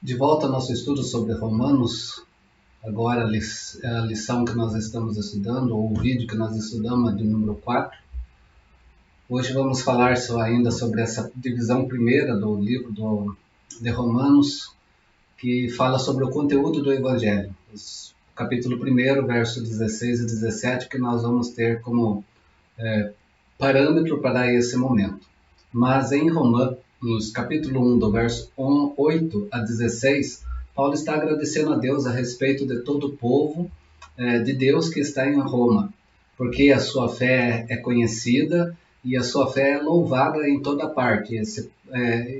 De volta ao nosso estudo sobre Romanos, agora a lição que nós estamos estudando, ou o vídeo que nós estudamos é de número 4. Hoje vamos falar ainda sobre essa divisão primeira do livro de Romanos, que fala sobre o conteúdo do Evangelho. O capítulo 1, verso 16 e 17, que nós vamos ter como parâmetro para esse momento. Mas em Romanos, capítulo 1, do verso 8 a 16, Paulo está agradecendo a Deus a respeito de todo o povo de Deus que está em Roma, porque a sua fé é conhecida e a sua fé é louvada em toda parte.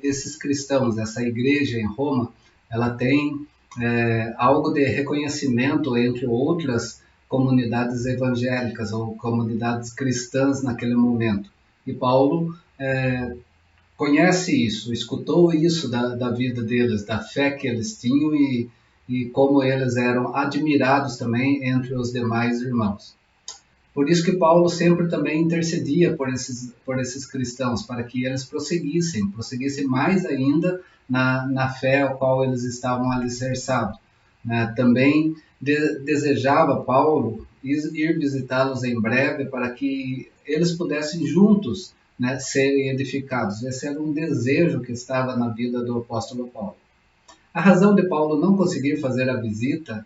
Esses cristãos, essa igreja em Roma, ela tem algo de reconhecimento entre outras comunidades evangélicas ou comunidades cristãs naquele momento. E Paulo conhece isso, escutou isso da vida deles, da fé que eles tinham e como eles eram admirados também entre os demais irmãos. Por isso que Paulo sempre também intercedia por esses cristãos, para que eles prosseguissem mais ainda na fé ao qual eles estavam alicerçados. Também desejava Paulo ir visitá-los em breve para que eles pudessem juntos serem edificados. Esse era um desejo que estava na vida do apóstolo Paulo. A razão de Paulo não conseguir fazer a visita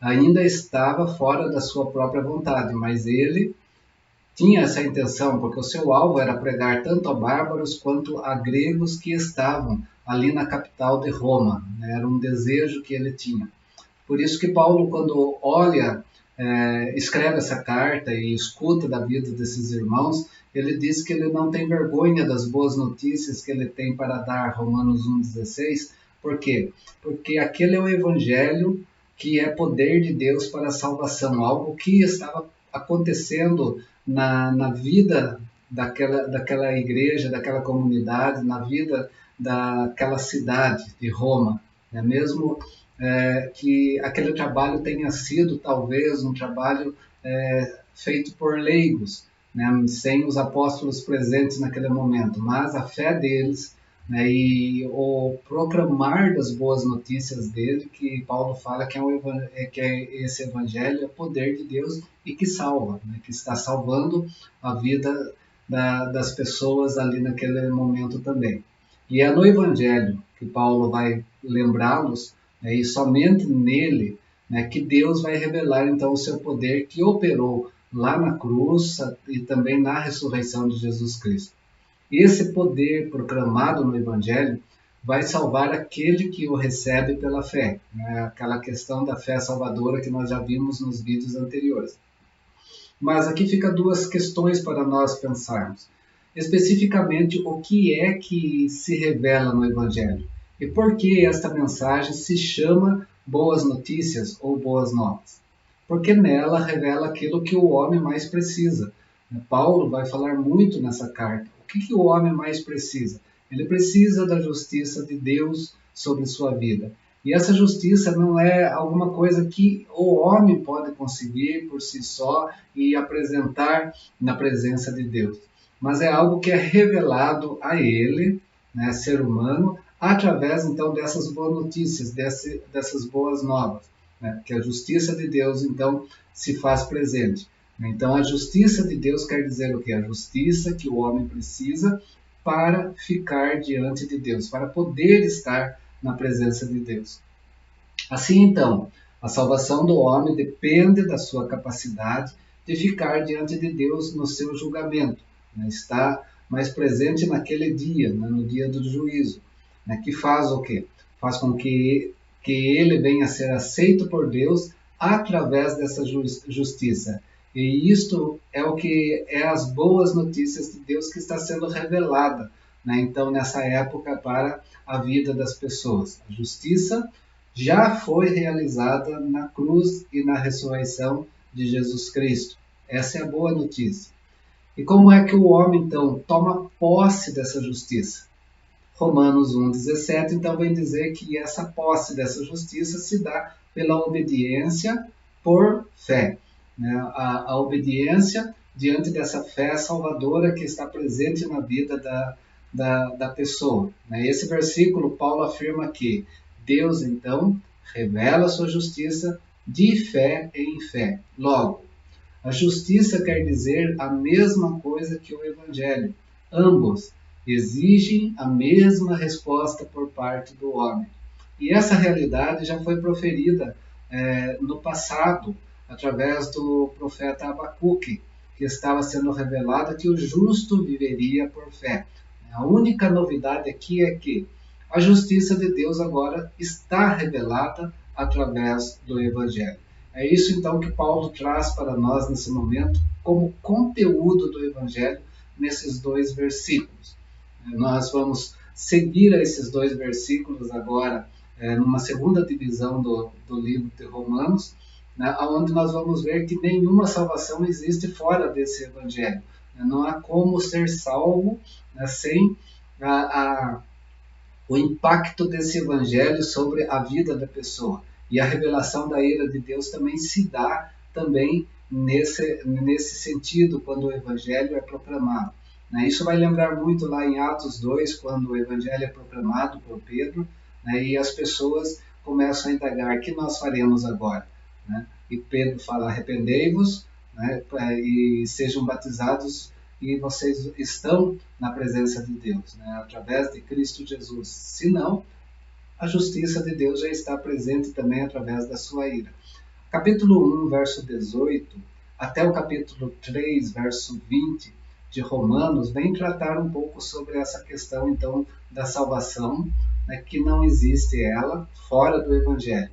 ainda estava fora da sua própria vontade, mas ele tinha essa intenção, porque o seu alvo era pregar tanto a bárbaros quanto a gregos que estavam ali na capital de Roma. Era um desejo que ele tinha. Por isso que Paulo, quando escreve essa carta e escuta da vida desses irmãos, ele diz que ele não tem vergonha das boas notícias que ele tem para dar, Romanos 1,16. Por quê? Porque aquele é o evangelho que é poder de Deus para a salvação, algo que estava acontecendo na vida daquela igreja, daquela comunidade, na vida daquela cidade de Roma. Mesmo que aquele trabalho tenha sido talvez um trabalho feito por leigos, sem os apóstolos presentes naquele momento, mas a fé deles e o proclamar das boas notícias dele, que Paulo fala que esse evangelho é poder de Deus e que salva, que está salvando a vida das pessoas ali naquele momento também. E é no evangelho que Paulo vai lembrá-los, e somente nele que Deus vai revelar então o seu poder que operou lá na cruz e também na ressurreição de Jesus Cristo. Esse poder proclamado no Evangelho vai salvar aquele que o recebe pela fé, aquela questão da fé salvadora que nós já vimos nos vídeos anteriores. Mas aqui fica duas questões para nós pensarmos. Especificamente, o que é que se revela no Evangelho? E por que esta mensagem se chama Boas Notícias ou Boas Novas? Porque nela revela aquilo que o homem mais precisa. Paulo vai falar muito nessa carta. O que o homem mais precisa? Ele precisa da justiça de Deus sobre sua vida. E essa justiça não é alguma coisa que o homem pode conseguir por si só e apresentar na presença de Deus, mas é algo que é revelado a ele, ser humano, através então dessas boas notícias, dessas boas novas, que a justiça de Deus então se faz presente. Então a justiça de Deus quer dizer o quê? A justiça que o homem precisa para ficar diante de Deus, para poder estar na presença de Deus. Assim então, a salvação do homem depende da sua capacidade de ficar diante de Deus no seu julgamento, estar mais presente naquele dia, no dia do juízo, que faz o quê? Faz com que ele venha a ser aceito por Deus através dessa justiça. E isto é o que é as boas notícias de Deus que está sendo revelada, então nessa época para a vida das pessoas. A justiça já foi realizada na cruz e na ressurreição de Jesus Cristo. Essa é a boa notícia. E como é que o homem, então, toma posse dessa justiça? Romanos 1,17, então, vem dizer que essa posse dessa justiça se dá pela obediência por fé. A obediência diante dessa fé salvadora que está presente na vida da pessoa. Esse versículo, Paulo afirma que Deus, então, revela a sua justiça de fé em fé. Logo, a justiça quer dizer a mesma coisa que o Evangelho. Ambos exigem a mesma resposta por parte do homem. E essa realidade já foi proferida no passado, através do profeta Abacuque, que estava sendo revelado que o justo viveria por fé. A única novidade aqui é que a justiça de Deus agora está revelada através do Evangelho. É isso então que Paulo traz para nós nesse momento como conteúdo do Evangelho nesses dois versículos. Nós vamos seguir esses dois versículos agora numa segunda divisão do livro de Romanos, né, onde nós vamos ver que nenhuma salvação existe fora desse Evangelho. Não há como ser salvo, né, sem o impacto desse Evangelho sobre a vida da pessoa. E a revelação da ira de Deus também se dá também nesse sentido, quando o Evangelho é proclamado. Isso vai lembrar muito lá em Atos 2, quando o Evangelho é proclamado por Pedro, e as pessoas começam a indagar: o que nós faremos agora? E Pedro fala: arrependei-vos, e sejam batizados, e vocês estão na presença de Deus, através de Cristo Jesus. Se não, a justiça de Deus já está presente também através da sua ira. Capítulo 1, verso 18, até o capítulo 3, verso 20 de Romanos, vem tratar um pouco sobre essa questão, então, da salvação, que não existe ela fora do Evangelho.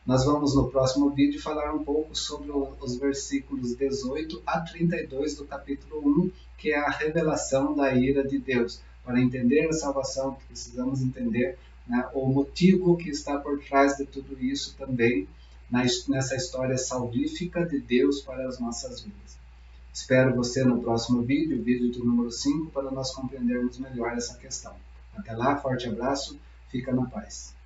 Nós vamos no próximo vídeo falar um pouco sobre os versículos 18 a 32 do capítulo 1, que é a revelação da ira de Deus. Para entender a salvação, precisamos entender o motivo que está por trás de tudo isso também, nessa história salvífica de Deus para as nossas vidas. Espero você no próximo vídeo, vídeo do número 5, para nós compreendermos melhor essa questão. Até lá, forte abraço, fica na paz.